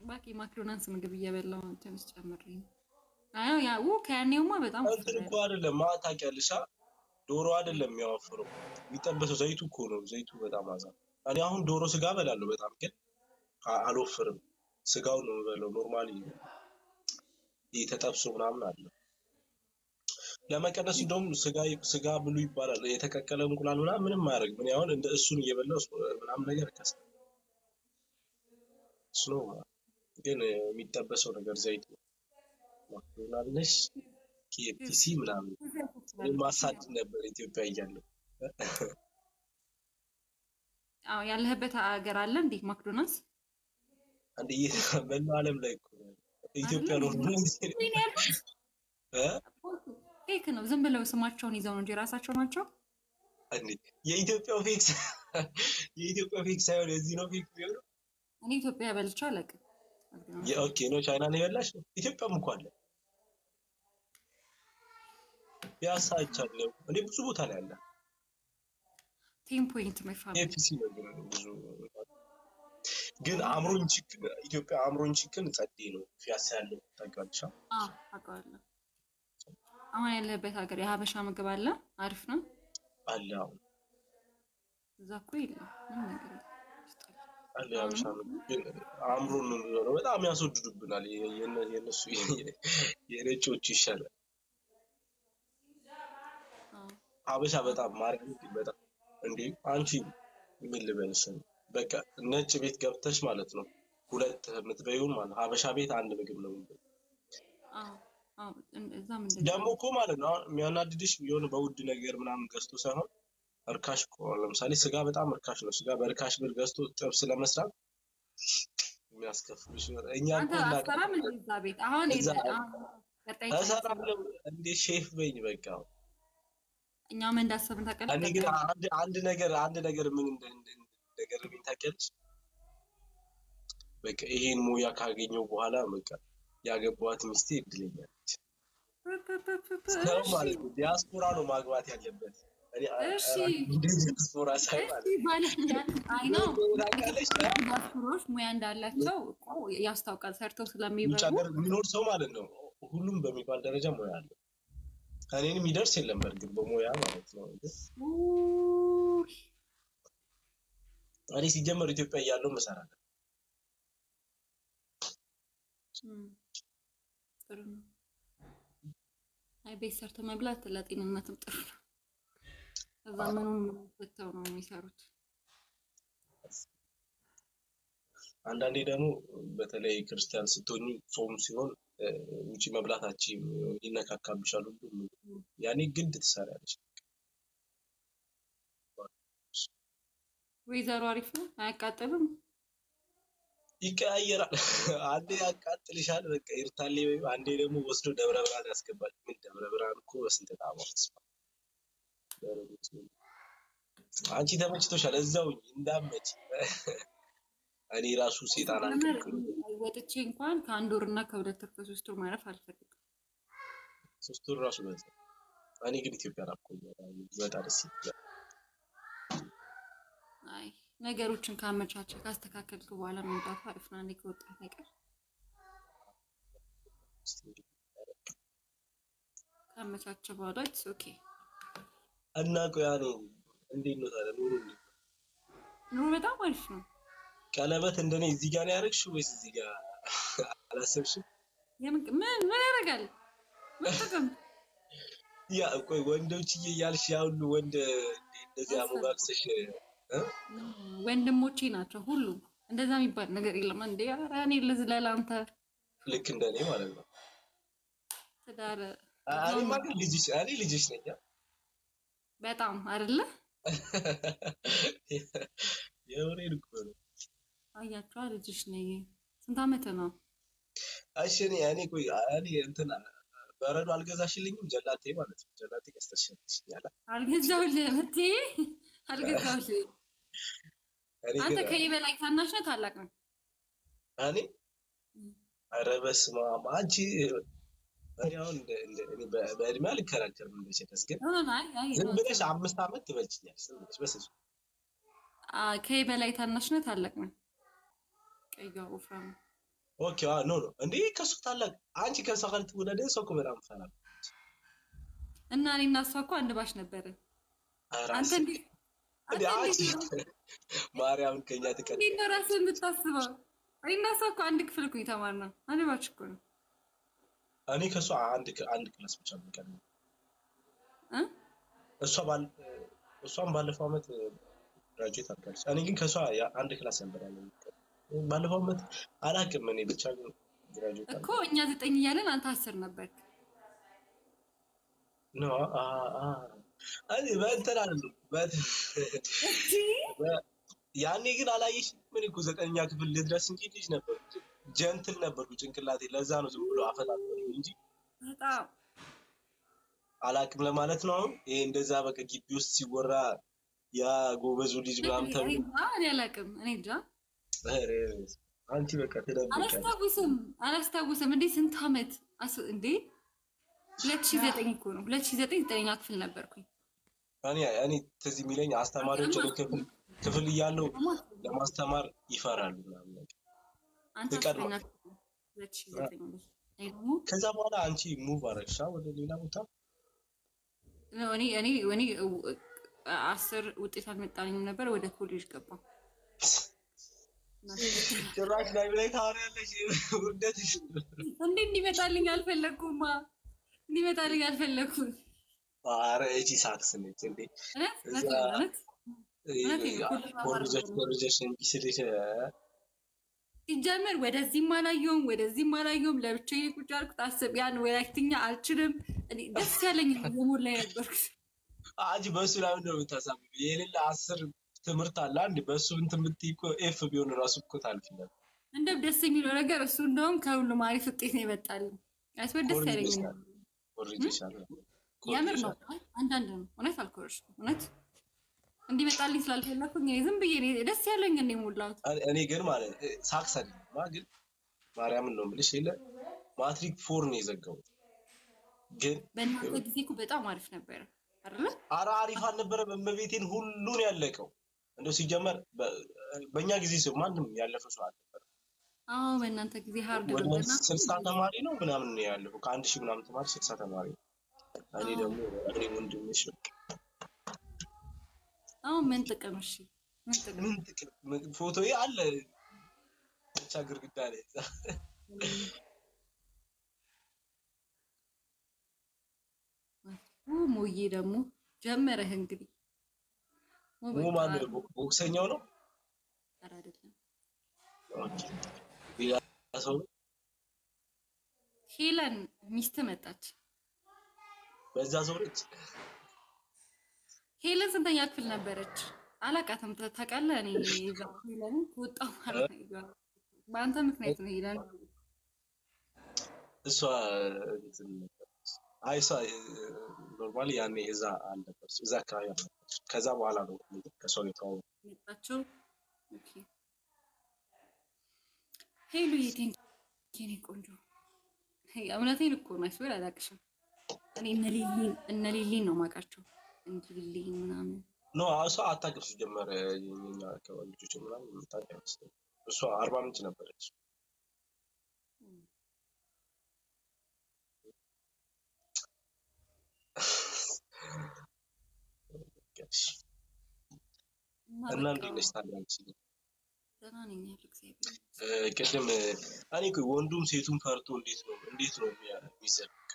ባቂ ማክዶናልድስ ምግብ እየበላው ትንሽ ጨምሬ አዎ ያው ከያኔውማ በጣም እንትን እኮ አይደለም ማታውቂያለሽ ዶሮ አይደለም የሚያወፍረው የሚጠበሰው ዘይቱ እኮ ነው ዘይቱ በጣም አዛ እኔ አሁን ዶሮ ስጋ በላለሁ በጣም ግን አልወፍርም ስጋው ነው በለው ኖርማሊ የተጠብሶ ምናምን አለ ለመቀነስ እንደውም ስጋ ብሉ ይባላል የተከከለ እንቁላል ምንም ማያደርግ ምን ያውን እንደ እሱን እየበላው ምናምን ነገር ከሰ እሱ ግን የሚጠበሰው ነገር ዘይት ነው ማክዶናልድስ KFC ምናምን ማሳድ ነበር ኢትዮጵያ እያለሁ አዎ ያለህበት ሀገር አለ እንዴ ማክዶናልድስ አንዴ በዓለም ላይ እኮ ኢትዮጵያ ነው ፌክ ነው ዝም ብለው ስማቸውን ይዘው ነው እንጂ ራሳቸው ናቸው አንዴ የኢትዮጵያ ፌክ ሳይሆን እዚህ ነው ፌክ ቢሆን እኔ ኢትዮጵያ በልቻ አለቀ ኦኬ ነው ቻይና ነው ያላሽ ኢትዮጵያም እንኳን አለ ያሳቻለው እኔ ብዙ ቦታ ላይ አለ 10 ፖይንት ማይ ፋሚሊ ኤፍሲ ነው ብዙ ግን አምሮኝ ቺክን ኢትዮጵያ አምሮኝ ቺክን ጸዴ ነው ፊያሳ ያለው ታውቃለሽ አውቃለሁ አሁን ያለበት ሀገር የሀበሻ ምግብ አለ አሪፍ ነው አለ አሁን እዛ እኮ የለም ምን ነገር አለ የሀበሻ ምግብ አምሮን ነው በጣም ያስወድዱብናል የነሱ የነጮች ይሻላል ሀበሻ በጣም ማርያም በጣም እንዴ አንቺ ምን ልበልሽ በቃ ነጭ ቤት ገብተሽ ማለት ነው ሁለት ምትበዩን ማለት ሀበሻ ቤት አንድ ምግብ ነው እዛ ምን ደግሞ እኮ ማለት ነው የሚያናድድሽ የሆነ በውድ ነገር ምናምን ገዝቶ ሳይሆን እርካሽ እኮ ለምሳሌ ስጋ በጣም እርካሽ ነው ስጋ በርካሽ ብር ገዝቶ ጥብስ ለመስራት የሚያስከፍልሽ እኛ እኮ አስተራም እዛ ቤት አሁን ተሰራለው እንደ ሼፍ በኝ በቃ እኛም እንዳሰብን ታቀለ እኔ ግን አንድ ነገር ምን ነገር ምን ታቀልሽ በቃ ይሄን ሙያ ካገኘው በኋላ በቃ ያገባዋት ሚስቴ እድለኛለች ሰው ማለት ዲያስፖራ ነው ማግባት ያለበት እሺ ዲያስፖራ ሳይባል አይ ነው ዲያስፖራዎች ሙያ እንዳላቸው ያስታውቃል ሰርተው ስለሚበሉ ሀገር የሚኖር ሰው ማለት ነው ሁሉም በሚባል ደረጃ ሙያ አለው እኔን የሚደርስ የለም በርግጥ በሙያ ማለት ነው እኔ ሲጀመር ኢትዮጵያ ያለው መሰራለሁ ጥሩ ነው አይ ቤት ሰርቶ መብላት ለጤንነትም ጥሩ ነው እዛ ምንም ወጥተው ነው የሚሰሩት አንዳንዴ ደግሞ በተለይ ክርስቲያን ስትሆኚ ጾም ሲሆን ውጪ መብላታችን ይነካካብሻል ሁሉ ያኔ ግድ ትሰራለች ወይዘሮ አሪፍ ነው አያቃጥልም ይቀያየራል አንዴ ያቃጥልሻል በቃ ይርታል ወይ አንዴ ደግሞ ወስዶ ደብረ ብርሃን ያስገባል ምን ደብረ ብርሃን እኮ በስንት ጣባውስ አንቺ ተመችቶሻል እዛው እንዳመች እኔ ራሱ ሰይጣን አንከልኩ ወጥቼ እንኳን ከአንድ ወርና ከሁለት ወር ከሶስት ወር ማረፍ አልፈልግም ሶስት ወር ራሱ በዛ እኔ ግን ኢትዮጵያ ራቆኝ በጣም ደስ ይላል አይ ነገሮችን ካመቻቸ ካስተካከልኩ በኋላ መምጣቱ አሪፍ ነው እንዴ ከወጣ ነገር ካመቻቸ በኋላ ኦኬ እና ቆያኔ እንዴት ነው ታዲያ ኑሮ በጣም አሪፍ ነው ቀለበት እንደኔ እዚህ ጋር ያረክሽው ወይስ እዚህ ጋር አላሰብሽም ምን ያረጋል ወጥተም ያ ቆይ ወንዶችዬ ያልሽ ያውሉ ወንድ እንደዚህ አሞጋክሰሽ ወንድሞቼ ናቸው ሁሉ እንደዛ የሚባል ነገር የለም እንዴ እኔ ለዝላላንተ ልክ እንደኔ ማለት ነው ትዳር አይ ማለት ልጅሽ ነኝ በጣም አይደለ የወሬን እኮ ነው አያችሁ ልጅሽ ነኝ ስንት አመት ነው እሺ እኔ ቆይ እኔ እንትና በረዶ አልገዛሽልኝም ጀላቴ ማለት ነው ጀላቴ ያስተሽልኛል አልገዛውልህም እንዴ አልገዛውልህም አንተ ከኔ በላይ ታናሽ ነህ ታላቅ ነህ እኔ ኧረ በስመ አብ አንቺ አሁን እንደ በእድሜ አልከራከርም እንደሸተስ ግን ዝም ብለሽ 5 አመት ትበልጭኛለሽ ዝም ብለሽ በስሱ ከኔ በላይ ታናሽ ነህ ታላቅ ነህ ቀይጋ ወፍራም ኦኬ ኖ ኖ እንዴ ከሱ ታላቅ አንቺ ከሷ ጋር ልትወዳደር ሰው እኮ በጣም ፈራል እና እኔና እሷ እኮ አንድ ባሽ ነበርን። አንተ አራስ እንዴት እንዴ አንተ አንቺ እንዴት ማርያም ከኛ ተቀር እንዴት ነው ራስህን የምታስበው? እኔና እሷ እኮ አንድ ክፍል እኮ የተማርነው አንድ ባች እኮ ነው። እኔ ከሷ አንድ ክላስ ብቻ ነው እ እሷም ባለፈው አመት ግራጁዌት አድርጋለች። እኔ ግን ከሷ አንድ ክላስ ነበር ያለኝ ባለፈው አመት አላውቅም። እኔ ብቻ ግን ግራጁዌት እኮ እኛ 9 እያለን አንተ 10 ነበርክ። ኖ አይ በእንትን አይደለም ያኔ ግን አላየሽ ምን እኮ 9ኛ ክፍል ልድረስ እንጂ ልጅ ነበር ጀንትል ነበርኩ ጭንቅላቴ ለዛ ነው ዝም ብሎ አፈጣጠኝ እንጂ በጣም አላውቅም ለማለት ነው። ይሄ እንደዛ በቃ ግቢ ውስጥ ሲወራ ያ ጎበዙ ልጅ ምናምን ተብሎ እኔ አላውቅም። እኔ እንጃ አንቺ በቃ ተደብቀሽ አላስታውስም። እንዴ ስንት አመት እንዴ 2009 እኮ ነው 2009 9ኛ ክፍል ነበርኩኝ። እኔ ትዝ የሚለኝ አስተማሪዎች ክፍል እያለው ለማስተማር ይፈራሉ ምናምን ነገር አንተ ተቀርማ 2009 ከዛ በኋላ አንቺ ሙቭ አረግሻ ወደ ሌላ ቦታ ነው። እኔ 10 ውጤት አልመጣልኝም ነበር ወደ ኮሌጅ ገባሁ። ጭራሽ ላይ ታወሪያለሽ ውርደትሽ እንዴ እንዲመጣልኝ አልፈለኩም። ኧረ እቺ ሳክስ ነች እንዴ ኮርጀሽ እንዲስልሽ ሲጀመር ወደዚህም አላየሁም ለብቻዬ ቁጭ አልኩት። አስብ ያን ወላይትኛ አልችልም። ደስ ያለኝ የሞር ላይ ነበርኩ። አንቺ በሱ ላይ ነው የምታሳብ የሌላ 10 ትምህርት አለ አንድ በሱ እንትን የምትይ እኮ ኤፍ ቢሆን ራሱ እኮ ታልፊ ነበር። እንደው ደስ የሚለው ነገር እሱ እንደውም ከሁሉም አሪፍ ውጤት ነው የመጣልኝ። አይስወድ ደስ ያለኝ ያምር ነው። አንዳንድ ነው እውነት አልኮርሽም እውነት እንዲመጣልኝ ስላልፈለኩኝ ዝም ብዬ ደስ ያለኝ እንደ ሞላሁት። እኔ ግን ማለት ሳክሰን ግን ማርያምን ነው የምልሽ የለ ማትሪክ 4 ነው የዘጋሁት። ግን በእናንተ ጊዜ እኮ በጣም አሪፍ ነበር አይደል? ኧረ አሪፍ አልነበረም። በመቤቴን ሁሉን ያለቀው እንደው ሲጀመር በእኛ ጊዜ ሰው ማንም ያለፈው ሰው አልነበረም። አዎ በእናንተ ጊዜ ሃርድ ወደ ነበርና 60 ተማሪ ነው ምናምን ነው ያለፈው ከ1000 ምናምን ተማሪ 60 ተማሪ እኔ ደግሞ እኔ ወንድምሽ አዎ ምን ጥቅም እሺ ምን ጥቅም ፎቶዬ አለ ብቻ ግርግዳ ላይ ሞዬ ደግሞ ጀመረህ እንግዲህ ማን ቦክሰኛው ነው ኧረ አይደለም ኦኬ ሌላ ሰው ሄለን ሚስት መጣች በዛ ዞረች ሄለን ስንተኛ ክፍል ነበረች አላውቃትም ታውቃለህ እኔ እዛው ሄለን ወጣው ማለት ነው በአንተ ምክንያት ነው ሄለን እሷ እንትን አይሳ ኖርማሊ ያኔ እዛ አልነበረች እዛ አካባቢ አልነበረች ከዛ በኋላ ነው ከሰው የተዋወ መጣቸው ኦኬ ሄሉ የኔ ቆንጆ እውነቴን እኮ ነው አይስወር አላውቅሽም እኔ እነ ሊሊን ነው የማውቃቸው እንጂ ሊሊ ምናምን ኖ እሷ አታውቅም ሲጀመር የኛ አካባቢ ልጆች ምናምን የምታውቅ እሷ 40 ምንጭ ነበረች እና እንዴት ነሽ ታዲያ አንቺ? ደህና ነኝ እግዚአብሔር ቅድም እኔ እኮ ወንዱም ሴቱም ፈርቶ እንዴት ነው የሚዘልቅ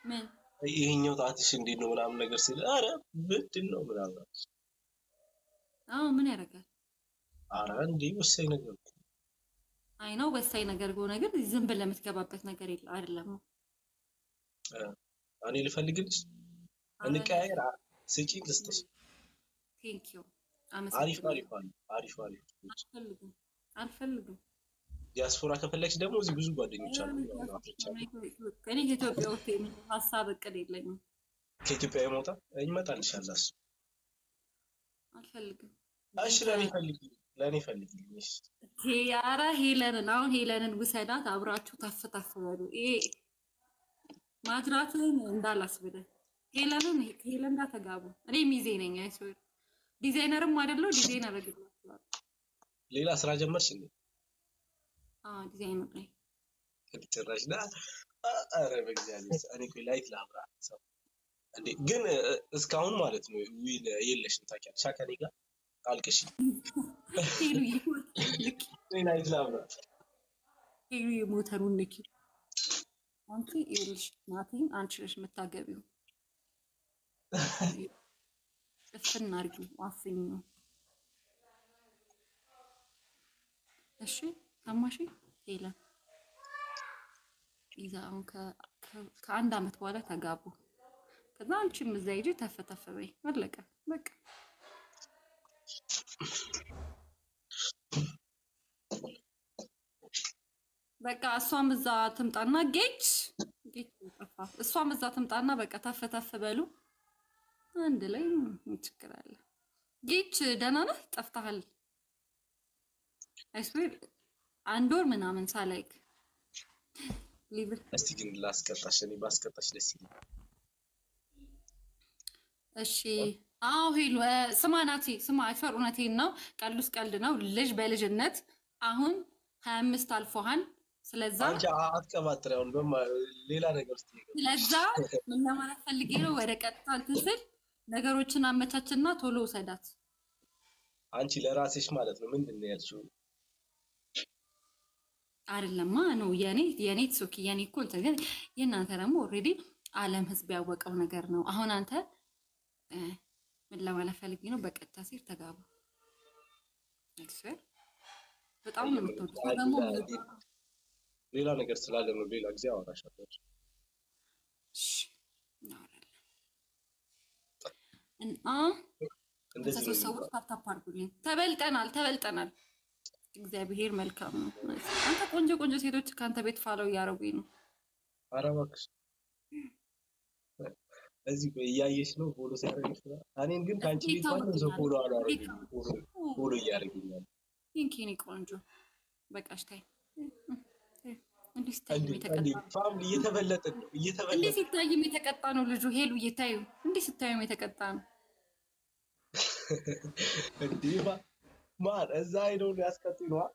ምን ይሄኛው ጣትሽ እንዴት ነው ምናምን ነገር ሲል አረ ምንድን ነው ምናምን አዎ ምን ያደርጋል አረ እንዴ ወሳኝ ነገር እኮ አይ ነው ወሳኝ ነገር ሆነ ግን ዝም ብለህ የምትገባበት ነገር አይደለም እኔ ልፈልግልሽ እንቀያየር ስጪኝ ልስጥሽ ቴንክ ዩ አሪፍ አልፈልግም ዲያስፖራ ከፈለግሽ ደግሞ እዚህ ብዙ ጓደኞች አሉ እኔ ከኢትዮጵያ ወጥቼ ሀሳብ እቅድ የለኝም ከኢትዮጵያ የመውጣት ይመጣልሻል እሱ አልፈልግም እሺ ለኔ ፈልጊልኝ ኧረ ሄለንን ውሰዳት አብራችሁ ታፈታፍ በሉ ይሄ ማትራትን እንዳላስብልህ ሄለን ጋር ተጋቡ እኔ ሚዜ ነኝ አይስወር ዲዛይነርም አይደለው ዲዛይን አደረግላችኋል ሌላ ስራ ጀመርሽ እንዴ ዲዛይኑ ላይ ጭራሽ ና አረ በእግዚአብሔር እኔ እኮ ላይት ላብራ ሰው እንዴ ግን እስካሁን ማለት ነው ዊል የለሽም ታውቂያለሽ ከኔ ጋር አልቅሽ ሄሉ ላይት ላብራ ሄሉ የሞተሩን ንኪ አንቺ ይልሽ ናቲን አንቺ ነሽ የምታገቢው እፍና አርጊ ዋፍኝ እሺ ሰማሽ ሄላ ይዛ አሁን ከአንድ አመት በኋላ ተጋቡ ከዛ አንቺም እዛ ሂጂ ተፈተፈ በይ አለቀ በቃ በቃ እሷም እዛ ትምጣና ጌች ጠፋ እሷም እዛ ትምጣና በቃ ተፈተፈ በሉ አንድ ላይ ይችላል ጌች ደህና ነህ ጠፍተሃል አይስዌር አንድ ወር ምናምን ሳላይክ ሊቭል እስቲ ግን ላስቀጣሽ እኔ ባስቀጣሽ ደስ ይላል እሺ አው ሄሉ ስማ ናቲ ስማ አይፈር እውነቴን ነው ቀልዱስ ቀልድ ነው ልጅ በልጅነት አሁን 25 አልፎሃን ስለዛ አንቺ አትቀባጥሪ አሁን ሌላ ነገር ውስጥ ይገባ ስለዛ ምን ለማለት ፈልጌ ነው ወደ ቀጥታ እንትስል ነገሮችን አመቻችና ቶሎ ወሰዳት አንቺ ለራስሽ ማለት ነው ምንድነው ያልሽው አይደለማ ነው የኔ ሶኪ የኔ እኮ እንትን ግን የናንተ ደግሞ ኦሬዲ ዓለም ህዝብ ያወቀው ነገር ነው አሁን አንተ ምን ለማለት ፈልጌ ነው በቀጥታ ሲር ተጋቡ ኤክስፐርት በጣም ነው የምትወደው ደግሞ ሌላ ነገር ስላለ ነው ሌላ ጊዜ አወራሻለሁ እንደዚህ ሰዎች ታታፓርጉልኝ ተበልጠናል እግዚአብሔር መልካም ነው አንተ ቆንጆ ሴቶች ካንተ ቤት ፋለው ያረጉኝ ነው ኧረ እባክሽ እዚህ እያየሽ ነው ፎሎ ሲያደርግሽ እኔን ግን ካንቺ ቤት ማለት ነው ፎሎ አላረግም ፎሎ እያደረግኛል ይንኪኒ ቆንጆ በቃሽ ታይ እንዴ ስታይም የተቀጣ ፋሚሊ እየተበለጠን ነው እንዴ ስታይም የተቀጣ ነው ልጁ ሄሉ እየታዩ እንዴ ስታይም የተቀጣ ነው እንዴ ማን እዛ ሄደው ያስቀጥሉ ነው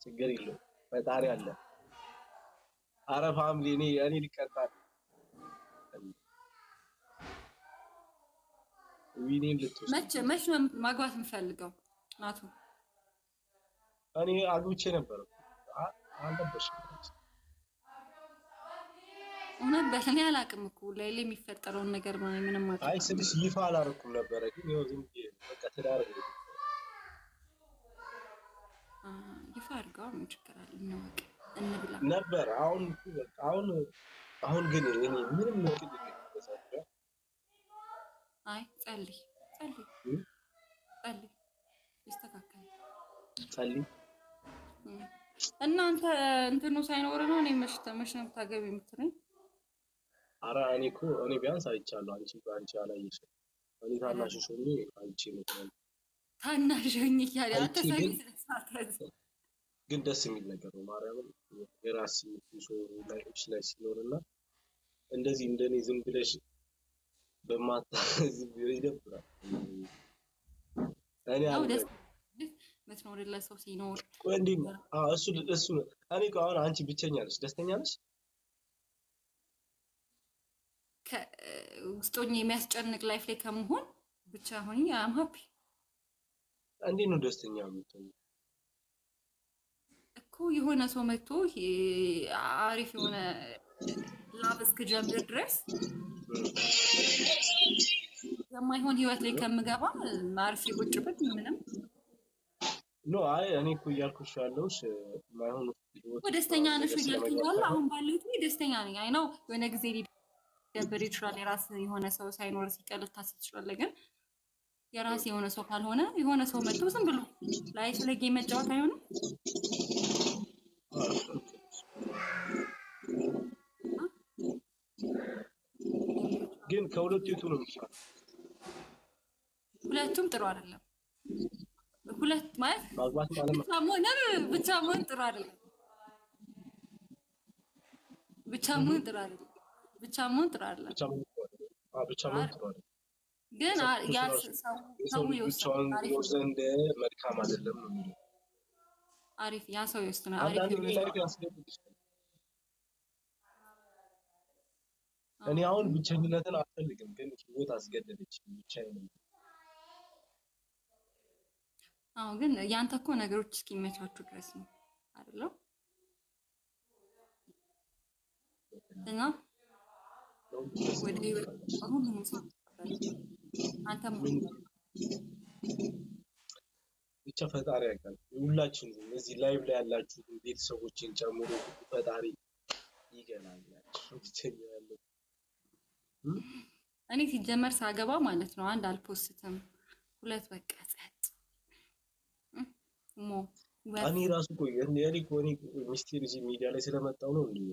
ችግር የለው ፈጣሪ አለ አረ ፋሚሊ እኔ ሊቀጣ ዊኔን ልትወስድ መች ነው ማግባት የምፈልገው ናቱ እኔ አግብቼ ነበር አልነበርሽ እውነት በእኔ አላውቅም እኮ ላይ የሚፈጠረውን ነገር ነው ምንም ማለት አይ ስልሽ ይፋ አላረኩም ነበር ግን ይኸው ዝም ብዬ በቃ ትዳር ይፋ አድርገው ምን ችግር አለ እንወቅ እንብላ ነበር አሁን ግን እኔ ምንም ነገር የለም አይ ጸልይ ይስተካከል ጸልይ እናንተ እንትኑ ሳይኖር ነው እኔ መሽተመሽም ታገቢ የምትረኝ አራ እኔ ቢያንስ አይቻለሁ አንቺ አላየሽ እኔ ታናሽሽ ሆኜ አንቺ ነው ታናሽኝ ይያለ አተሰኝ ስለሳተዝ ግን ደስ የሚል ነገር ነው ማርያምን የራስ ሰው ላይ ሲኖርና እንደዚህ እንደኔ ዝም ብለሽ በማታዝ ይደብራል እኔ መስኖርላ ሰው ሲኖር እንዴ እሱ እኔ አሁን አንቺ ብቸኛ ነሽ ደስተኛ ነሽ ውስጦኝ የሚያስጨንቅ ላይፍ ላይ ከመሆን ብቻ ሆኜ አም ሃፒ እንዴ ነው ደስተኛ የምትሆኚ እኮ የሆነ ሰው መጥቶ አሪፍ የሆነ ላቭ እስክጀምር ድረስ የማይሆን ህይወት ላይ ከምገባ አሪፍ ቁጭ ብል ምንም ኖ አይ እኔ እኮ እያልኩሽ ያለውሽ ማይሆን ህይወት ደስተኛ ነሽ ይላል አሁን ባለው እኔ ደስተኛ ነኝ አይ ነው የሆነ ጊዜ ሊደብር ይችላል የራስ የሆነ ሰው ሳይኖር ሲቀር ታስብ ትችላለህ ግን የራስ የሆነ ሰው ካልሆነ የሆነ ሰው መጥቶ ዝም ብሎ ላይፍ ላይ ጌም መጫወት አይሆንም ግን ከሁለቱ የቱ ነው የሚሻለው ሁለቱም ጥሩ አይደለም ሁለት ማለት ማግባት ማለት ብቻ መሆን ጥሩ አይደለም ብቻ መሆን ጥሩ አይደለም ግን ያስ ሰው ይወስዳል ዘንድ መልካም አይደለም ነው አሪፍ ያ ሰው ይወስናል። አሪፍ አንዳንድ የሆነ ጊዜ ሰው ላይፍ ያስገድድሽ። እኔ አሁን ብቸኝነትን አልፈልግም፣ ግን ህይወት አስገደደች ብቻዬን። አዎ ግን ያንተ እኮ ነገሮች እስኪመቻቹ ድረስ ነው አይደለም? እና ወደ ህይወት ሁሉንም ሰው አንተም ብቻ ፈጣሪ ያውቃል። ሁላችንም እዚህ ላይቭ ላይ ያላችሁ ቤተሰቦችን ጨምሮ ፈጣሪ ይገናኛል። ብቸኛ ያለው እኔ ሲጀመር ሳገባ ማለት ነው አንድ አልፖስትም፣ ሁለት በቃ ጸጥ ሞ እኔ ራሱ ቆይ እኔ ሚስቴር እዚህ ሚዲያ ላይ ስለመጣው ነው እንዴ